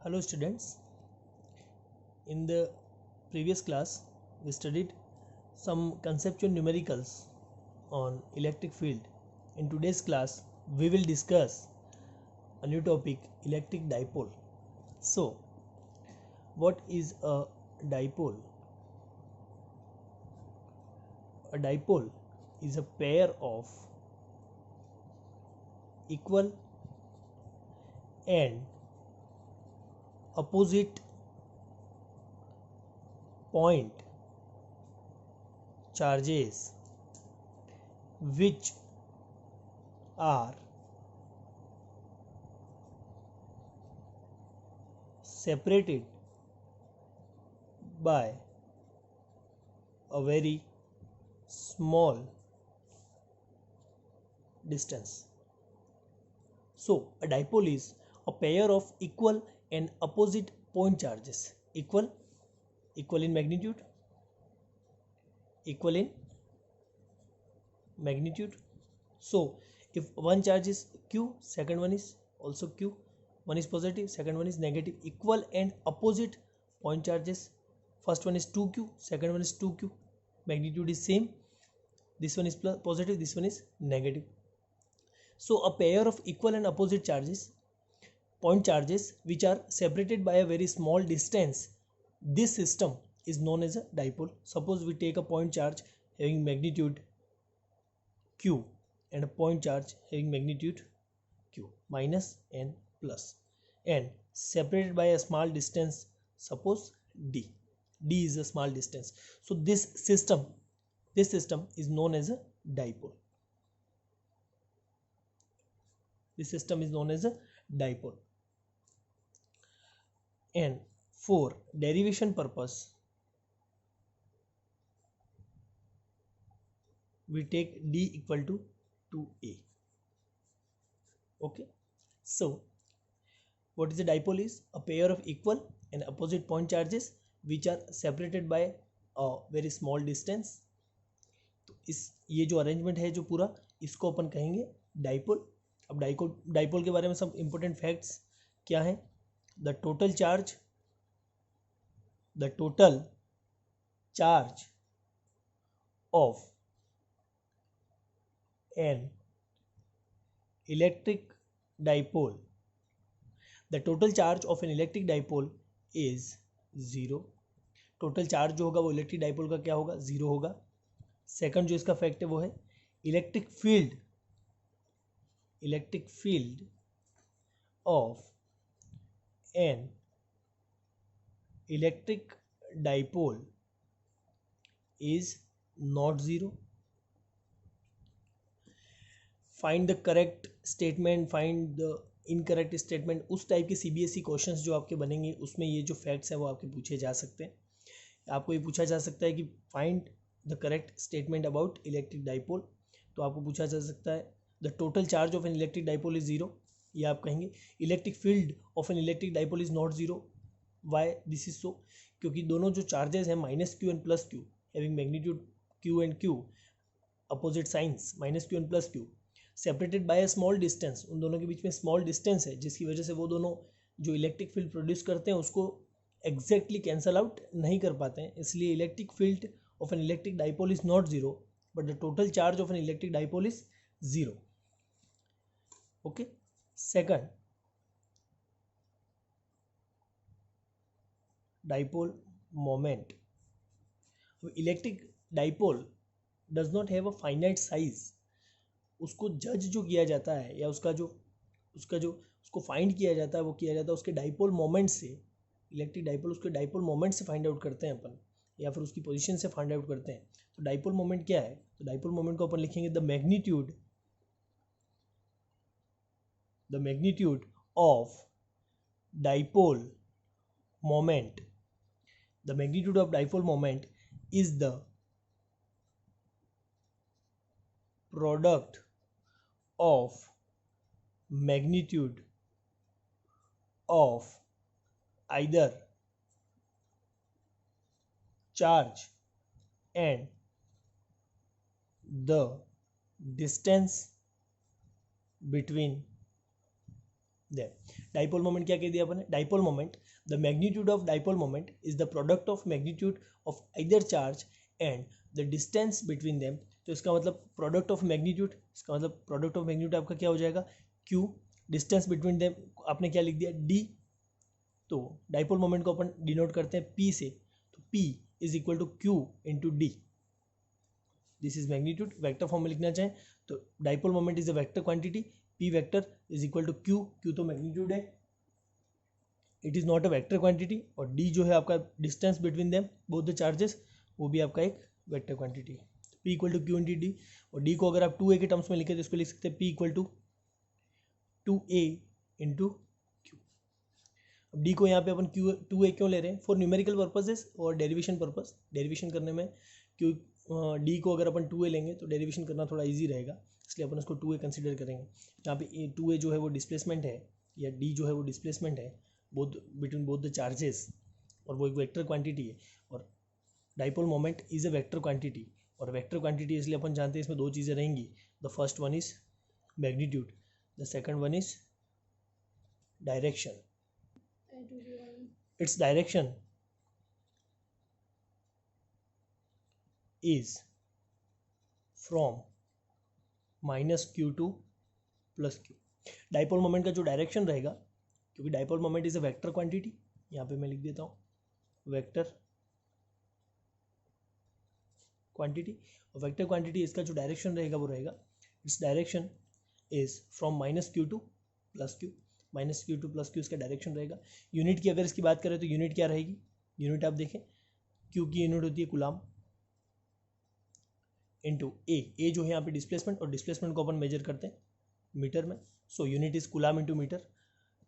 Hello students, in the previous class we studied some conceptual numericals on electric field. In today's class we will discuss a new topic, electric dipole. So what is a dipole? A dipole is a pair of equal and opposite point charges which are separated by a very small distance. So a dipole is a pair of equal and opposite point charges. Equal in magnitude, equal in magnitude. So if one charge is q, second one is also q, one is positive, second one is negative. Equal and opposite point charges, first one is 2q, second one is 2q, magnitude is same, this one is positive, this one is negative. So a pair of equal and opposite charges, point charges which are separated by a very small distance, this system is known as a dipole. Suppose we take a point charge having magnitude q and a point charge having magnitude q, minus and plus, and separated by a small distance, suppose d. D is a small distance. So this system is known as a dipole. This system is known as a dipole. And for derivation purpose, we take d equal to 2a. Okay, so what is a dipole? Is a pair of equal and opposite point charges which are separated by a very small distance. तो ये जो arrangement है जो पूरा, इसको अपन कहेंगे dipole. अब dipole के बारे में सब इंपॉर्टेंट फैक्ट्स क्या हैं? The total charge of an electric dipole, the total charge of an electric dipole is 0. Total charge जो होगा वो इलेक्ट्रिक डाइपोल का क्या होगा? 0 होगा. सेकंड जो इसका फैक्ट है वो है electric field of an electric dipole is not 0. Find the correct statement, find the incorrect statement. उस टाइप के सीबीएसई क्वेश्चंस जो आपके बनेंगे उसमें ये जो फैक्ट्स हैं वो आपके पूछे जा सकते हैं. आपको ये पूछा जा सकता है कि find the correct statement about electric dipole. तो आपको पूछा जा सकता है the total charge of an electric dipole is 0. ये आप कहेंगे electric field of an electric dipole is not 0. Why this is so? क्योंकि दोनों जो चार्जेस हैं minus Q and plus Q having magnitude Q and Q, opposite signs minus Q and plus Q, separated by a small distance. उन दोनों के बीच में small distance है जिसकी वजह से वो दोनों जो इलेक्ट्रिक फील्ड प्रोड्यूस करते हैं उसको एग्जैक्टली कैंसल आउट नहीं कर पाते हैं. इसलिए electric field of an electric dipole is not 0 but the total charge of an electric dipole is 0. Okay. Second, dipole moment. Electric dipole does not have a finite size. उसको जज जो किया जाता है या उसको फाइंड किया जाता है वो किया जाता है उसके डाइपोल मोमेंट से. इलेक्ट्रिक डाइपोल उसके डाइपोल मोमेंट से फाइंड आउट करते हैं अपन, या फिर उसकी पोजीशन से फाइंड आउट करते हैं. तो डाइपोल मोमेंट क्या है? तो डाइपोल मोमेंट को अपन लिखेंगे the magnitude of dipole moment. The magnitude of dipole moment is the product of magnitude of either charge and the distance between them. Dipole moment क्या कह दिया अपन ने, dipole moment the magnitude of dipole moment is the product of magnitude of either charge and the distance between them. तो इसका मतलब product of magnitude, इसका मतलब product of magnitude आपका क्या हो जाएगा, क्यू, डिस्टेंस बिटवीन देम आपने क्या लिख दिया, डी। तो डाइपोल मोमेंट को अपन डिनोट करते हैं पी से, तो p is equal to q into d, this is magnitude. Vector form में लिखना चाहें तो dipole moment is a vector quantity, p vector is equal to q, q तो मैग्नीट्यूड है, it is not a vector quantity, और d जो है आपका distance between them both the charges, वो भी आपका एक वेक्टर क्वांटिटी है। P equal to q into d, और डी को अगर आप 2a के टर्म्स में लिखे तो इसको लिख सकते हैं p equal to 2a into q. अब डी को यहाँ पे अपन क्यू 2a क्यों ले रहे हैं, फॉर न्यूमेरिकल पर्पजेस और डेरिवेशन पर्पज, डेरिवेशन करने में क्यों डी को अगर अपन 2a लेंगे तो डेरिवेशन करना थोड़ा ईजी रहेगा, इसलिए अपन उसको 2a कंसिडर करेंगे। यहाँ पे 2a जो है वो डिस्प्लेसमेंट है, या डी जो है वो डिस्प्लेसमेंट है both between both the charges, और वो एक वेक्टर क्वांटिटी है, और dipole moment is a vector quantity, और वेक्टर क्वांटिटी इसलिए अपन जानते हैं इसमें दो चीज़ें रहेंगी, the first one is magnitude, the second one is direction. Its direction is from minus Q two plus Q. Dipole moment का जो डायरेक्शन रहेगा, क्योंकि dipole moment is a vector quantity, यहाँ पे मैं लिख देता हूँ वेक्टर क्वांटिटी, और वेक्टर क्वांटिटी इसका जो डायरेक्शन रहेगा वो रहेगा, its direction is from minus Q two plus Q, minus Q two plus Q इसका डायरेक्शन रहेगा। यूनिट की अगर इसकी बात करें तो यूनिट क्या रहेगी, यूनिट आप देखें क्यू की यूनिट होती है कुलाम इंटू ए जो है यहाँ पे डिस्प्लेसमेंट, और डिस्प्लेसमेंट को अपन मेजर करते हैं मीटर में, so unit is coulomb into meter.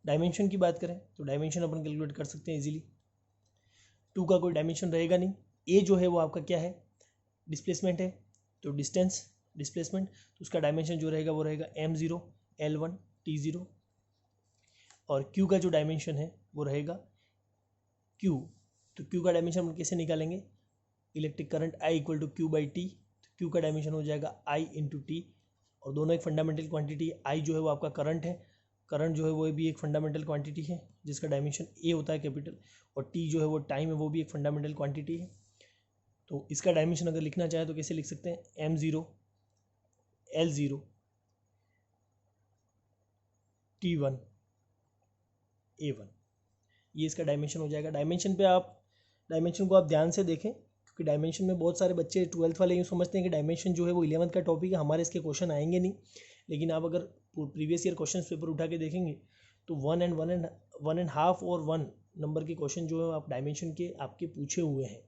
Dimension की बात करें तो डायमेंशन अपन कैलकुलेट कर सकते हैं इजीली, 2 का कोई डायमेंशन रहेगा नहीं, ए जो है वो आपका क्या है, डिस्प्लेसमेंट है, तो डिस्टेंस डिस्प्लेसमेंट, तो उसका डायमेंशन जो रहेगा वो रहेगा m0 l1 t0, और q का जो डायमेंशन है वो रहेगा q, तो q का डायमेंशन हम कैसे निकालेंगे, electric current I equal to q by t, तो q का डायमेंशन हो जाएगा I इंटू टी, और दोनों एक फंडामेंटल क्वांटिटी है, I जो है वो आपका करंट है, करंट जो है वो भी एक फंडामेंटल क्वांटिटी है जिसका डायमेंशन a होता है कैपिटल, और t जो है वो टाइम है, वो भी एक फंडामेंटल क्वांटिटी है। तो इसका डायमेंशन अगर लिखना चाहे तो कैसे लिख सकते हैं, m0 l0 t1 a1, ये इसका डायमेंशन हो जाएगा। डायमेंशन पे आप डायमेंशन को आप ध्यान से देखें, क्योंकि डायमेंशन में बहुत सारे बच्चे 12th वाले यूँ समझते हैं कि डायमेंशन जो है वो 11th का टॉपिक है, हमारे इसके क्वेश्चन आएंगे नहीं, लेकिन आप अगर प्रीवियस ईयर क्वेश्चन पेपर उठा के देखेंगे तो 1.5 और 1 नंबर के क्वेश्चन जो है आप डायमेंशन के आपके पूछे हुए हैं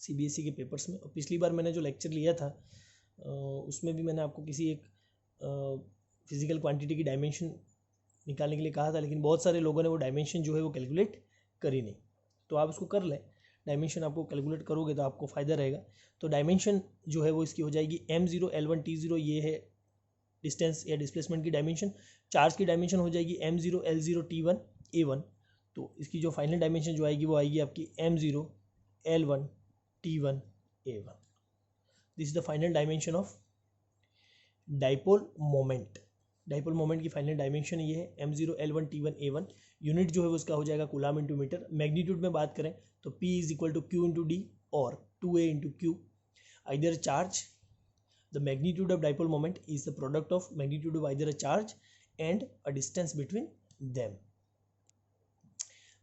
CBSE के पेपर्स में। और पिछली बार मैंने जो लेक्चर लिया था उसमें भी मैंने आपको किसी एक फिजिकल क्वांटिटी की डायमेंशन निकालने के लिए कहा था, लेकिन बहुत सारे लोगों ने वो डायमेंशन जो है वो कैलकुलेट करी नहीं, तो आप उसको कर लें, डायमेंशन आपको कैलकुलेट करोगे तो आपको फ़ायदा रहेगा। तो डायमेंशन जो है वो इसकी हो जाएगी m0 l1 t0, ये है डिस्टेंस या डिस्प्लेसमेंट की डायमेंशन। चार्ज की डायमेंशन हो जाएगी m0 l0 t1 a1, तो इसकी जो फाइनल डायमेंशन जो आएगी वो आएगी आपकी m0 l1 t1 a1, this is the final dimension of dipole moment. Dipole moment की फाइनल डायमेंशन ये है m0 l1 t1 a1, unit जो है वो उसका हो जाएगा कूलाम इंटू मीटर। मैग्नीट्यूड में बात करें तो p is equal to q into d और 2a into q, either charge the magnitude of dipole moment is the product of magnitude of either a charge and a distance between them.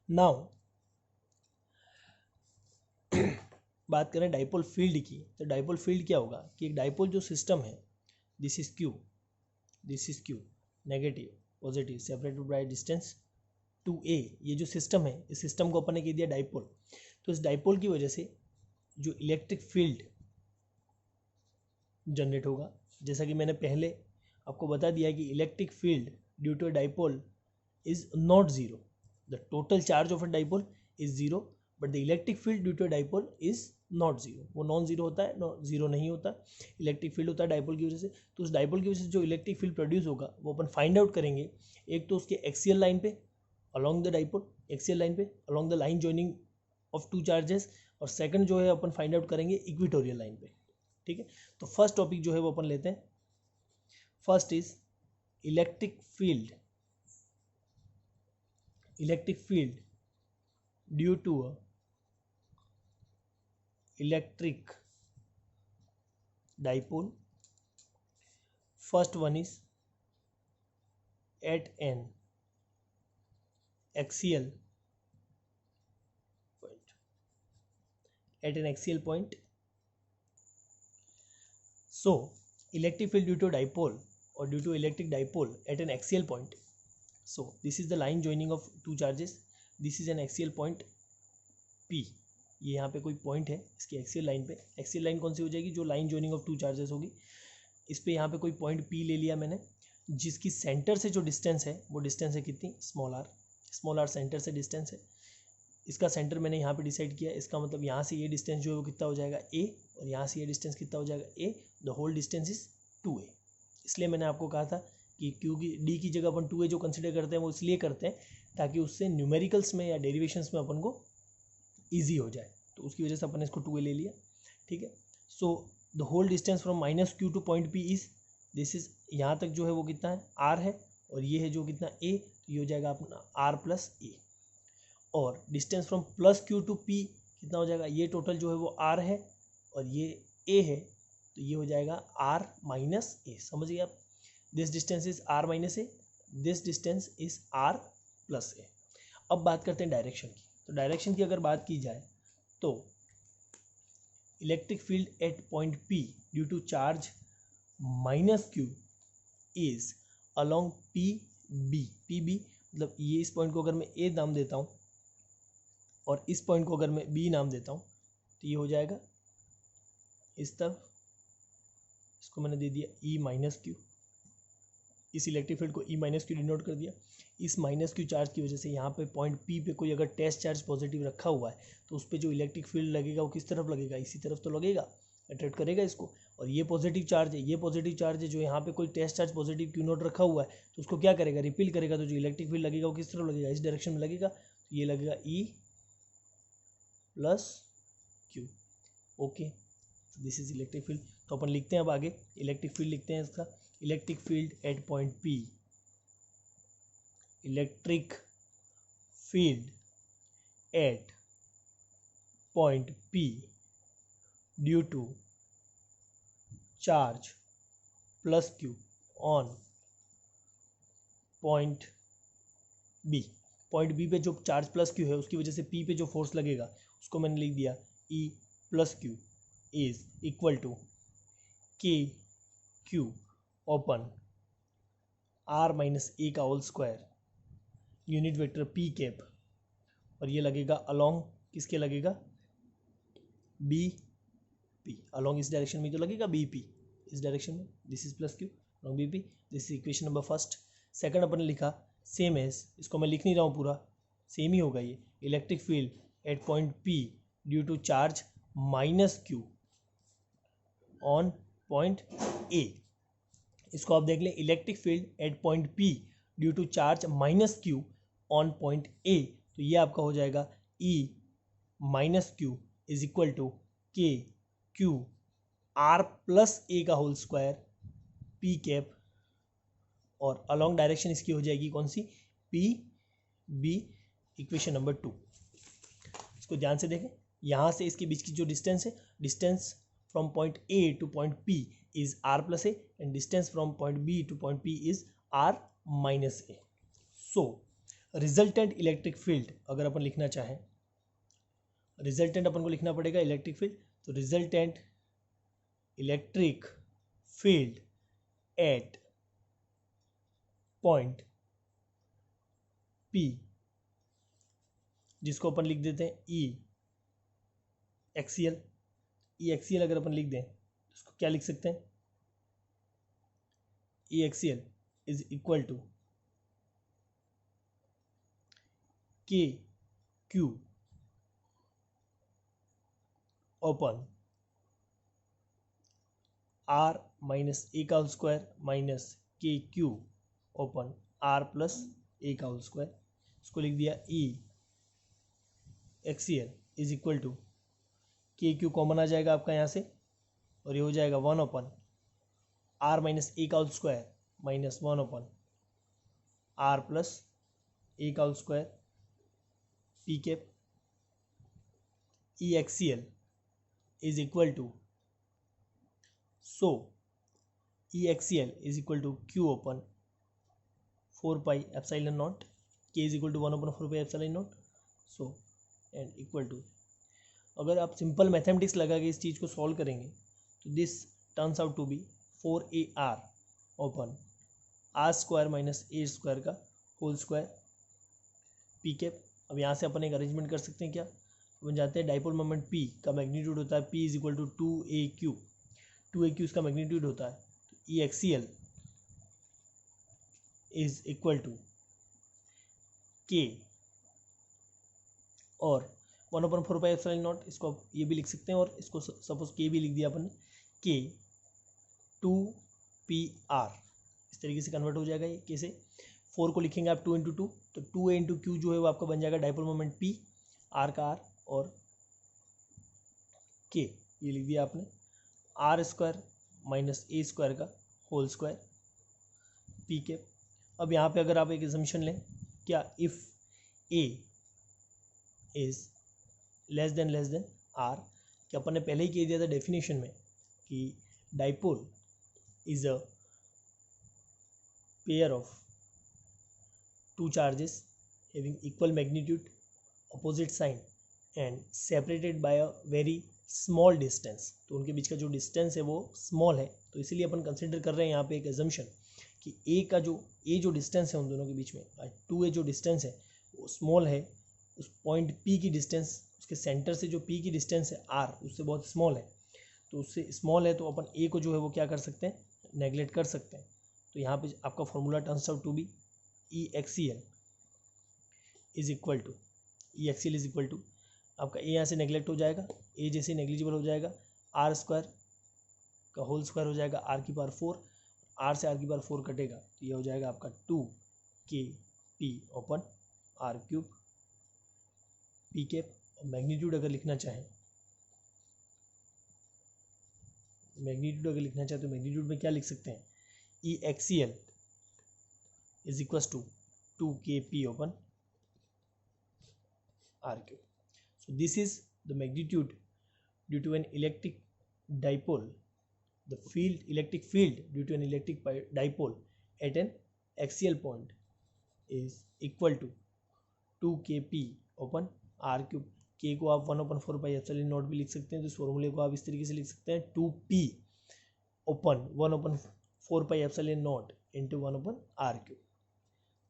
Now बात करें dipole field की, तो dipole field क्या होगा कि एक dipole जो सिस्टम है, this is Q negative positive separated by distance 2a, ये जो सिस्टम है इस सिस्टम को अपन ने कह दिया डाइपोल। तो इस डाइपोल की वजह से जो इलेक्ट्रिक फील्ड जनरेट होगा, जैसा कि मैंने पहले आपको बता दिया कि electric field due to a dipole is not zero, the total charge of a dipole is zero but the electric field due to a dipole is not zero, वो नॉन जीरो होता है, जीरो नहीं होता, electric field होता है dipole की वजह से। तो उस डाइपोल की वजह से जो इलेक्ट्रिक फील्ड प्रोड्यूस होगा वो अपन फाइंड आउट करेंगे, एक तो उसके एक्सियल लाइन पे along the dipole, axial line पे along the line joining of two charges, और सेकंड जो है अपन फाइंड आउट करेंगे इक्वेटोरियल लाइन पे, ठीक है। तो फर्स्ट टॉपिक जो है वो अपन लेते हैं, first is electric field electric field due to a electric dipole. First one is at an axial point. At an axial point. So electric field due to dipole or due to electric dipole at an axial point. So this is the line joining of two charges. This is an axial point P. ये यहाँ पे कोई point है इसकी axial line पे. Axial line कौन सी हो जाएगी? जो line joining of two charges होगी. इस पे यहाँ पे कोई पॉइंट P ले लिया मैंने, जिसकी सेंटर से जो डिस्टेंस है वो डिस्टेंस है कितनी? Small r. Small r centre से डिस्टेंस है. इसका सेंटर मैंने यहाँ पे डिसाइड किया. इसका मतलब यहाँ से ये डिस्टेंस जो है वो कितना हो जाएगा? a. और यहाँ से ये डिस्टेंस कितना हो जाएगा? a. The whole distance is 2a. इसलिए मैंने आपको कहा था कि क्योंकि d की जगह अपन 2a जो कंसिडर करते हैं वो इसलिए करते हैं ताकि उससे न्यूमेरिकल्स में या डेरिवेशंस में अपन को ईजी हो जाए, तो उसकी वजह से अपन ने इसको 2a ले लिया. ठीक है. So the whole distance from -q to point P is, this is, यहाँ तक जो है वो कितना है? r है. और ये है जो कितना? a. तो ये हो जाएगा अपना r प्लस a. और distance from +q to P कितना हो जाएगा? ये टोटल जो है वो r है और ये a है, तो ये हो जाएगा r माइनस a. समझिए आप, this distance is r minus a, this distance is r plus a. अब बात करते हैं डायरेक्शन की. तो डायरेक्शन की अगर बात की जाए तो electric field at point P due to charge -q is along PB. PB मतलब ये, इस पॉइंट को अगर मैं A नाम देता हूँ और इस पॉइंट को अगर मैं B नाम देता हूँ तो ये हो जाएगा इस तरफ. इसको मैंने दे दिया E-q. इस इलेक्ट्रिक फील्ड को E-q डिनोट कर दिया. इस -q चार्ज की वजह से यहाँ पे पॉइंट P पे कोई अगर टेस्ट चार्ज पॉजिटिव रखा हुआ है तो उस पर जो इलेक्ट्रिक फील्ड लगेगा वो किस तरफ लगेगा? इसी तरफ तो लगेगा, अट्रैक्ट करेगा इसको. और ये पॉजिटिव चार्ज है, ये पॉजिटिव चार्ज है, जो यहाँ पे कोई test charge positive Q naught रखा हुआ है तो उसको क्या करेगा? रिपील करेगा. तो जो इलेक्ट्रिक फील्ड लगेगा वो किस तरफ लगेगा? इस डायरेक्शन में लगेगा. तो ये लगेगा E plus Q. Okay, this is electric field. तो अपन लिखते हैं अब आगे इलेक्ट्रिक फील्ड लिखते हैं इसका. Electric field at point P. Electric field at point P due to charge +q on point B. Point B पे जो चार्ज +q है उसकी वजह से P पे जो फोर्स लगेगा उसको मैंने लिख दिया E plus Q is equal to KQ open R minus a का whole square unit vector P cap. और ये लगेगा अलोंग, किसके लगेगा? BP. अलोंग इस डायरेक्शन में तो लगेगा BP, इस डायरेक्शन में. This is +q along BP. This is equation number first. Second अपन ने लिखा सेम एज, इसको मैं लिख नहीं रहा हूँ पूरा, सेम ही होगा ये. Electric field at point P due to charge -q on point A. इसको आप देख लें, electric field at point P due to charge -q on point A. तो ये आपका हो जाएगा E-q is equal to KQ R plus a का होल स्क्वायर P कैप. और अलॉन्ग डायरेक्शन इसकी हो जाएगी कौन सी? PB. Equation number 2. इसको ध्यान से देखें, यहाँ से इसके बीच की जो डिस्टेंस है, distance from point A to point P is R plus a and distance from point B to point P is R minus a. So resultant electric field अगर अपन लिखना चाहें, रिजल्टेंट अपन को लिखना पड़ेगा इलेक्ट्रिक फील्ड. तो resultant electric field at point P, जिसको अपन लिख देते हैं E एक्सियल. E एक्सियल अगर अपन लिख दें तो उसको क्या लिख सकते हैं? E axial is equal to KQ open R minus a का whole square minus KQ open R plus a का होल स्क्वायर. इसको लिख दिया E axial is equal to KQ common आ जाएगा आपका यहाँ से और ये हो जाएगा 1 ओपन R माइनस a का whole square minus 1 open R plus a का whole square. P cap E axial is equal to, so E axial is equal to Q upon 4 pi epsilon naught, K is equal to 1 upon 4 pi epsilon naught, so and equal to, अगर आप simple mathematics लगा के इस चीज़ को solve करेंगे तो this turns out to be 4AR open r square minus a square का whole square p cap. अब यहाँ से अपन एक अरेंजमेंट कर सकते हैं, क्या अपन जानते हैं डाइपोल मोमेंट P का मैग्नीट्यूड होता है P is equal to 2AQ, 2AQ इसका मैग्नीट्यूड होता है, तो E axial is equal to K और 1/4 पाई एप्सिलॉन नॉट, इसको आप ये भी लिख सकते हैं और इसको सपोज K भी लिख दिया अपन ने, K 2PR इस तरीके से कन्वर्ट हो जाएगा ये कैसे, 4 को लिखेंगे आप 2 इंटू 2 तो 2A इंटू क्यू जो है वो आपका बन जाएगा डाइपोल मोमेंट P, R का R और K ये लिख दिया आपने, R square minus a square का होल स्क्वायर पी कैप। अब यहाँ पे अगर आप एक एजम्पशन लें, क्या if A is less than R, कि अपन ने पहले ही कह दिया था डेफिनेशन में कि dipole is a pair of two charges having equal magnitude, opposite sign and separated by a very small distance, तो उनके बीच का जो डिस्टेंस है वो स्मॉल है, तो इसीलिए अपन कंसिडर कर रहे हैं यहाँ पे एक एजम्पशन कि ए जो डिस्टेंस है उन दोनों के बीच में 2A जो डिस्टेंस है वो स्मॉल है, उस पॉइंट P की डिस्टेंस उसके सेंटर से जो P की डिस्टेंस है R उससे बहुत स्मॉल है, तो उससे स्मॉल है तो अपन A को जो है वो क्या कर सकते हैं, नेगलेक्ट कर सकते हैं। तो यहाँ पे आपका formula turns out to be E axial is equal to आपका A यहाँ से नेगलेक्ट हो जाएगा, A जैसे नेग्लिजिबल हो जाएगा, R स्क्वायर का होल स्क्वायर हो जाएगा R की पावर 4, R से R की पावर 4 कटेगा तो ये हो जाएगा आपका 2KP open R cube P cap. Magnitude अगर लिखना चाहें तो मैग्नीट्यूड में क्या लिख सकते हैं, E axial is equal to 2KP open R cube. So this is the magnitude due to an electric dipole, the electric field due to an electric dipole at an axial point is equal to 2KP open R cube. K को आप 1/4 pi epsilon not भी लिख सकते हैं, तो इस फॉर्मूले को आप इस तरीके से लिख सकते हैं 2P open 1/4 pi epsilon not into 1/R cube.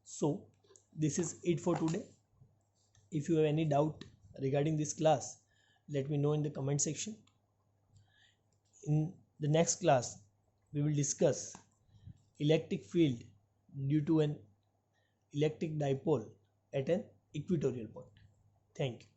So this is it for today. If you have any doubt regarding this class, let me know in the comment section. In the next class we will discuss electric field due to an electric dipole at an equatorial point. Thank you.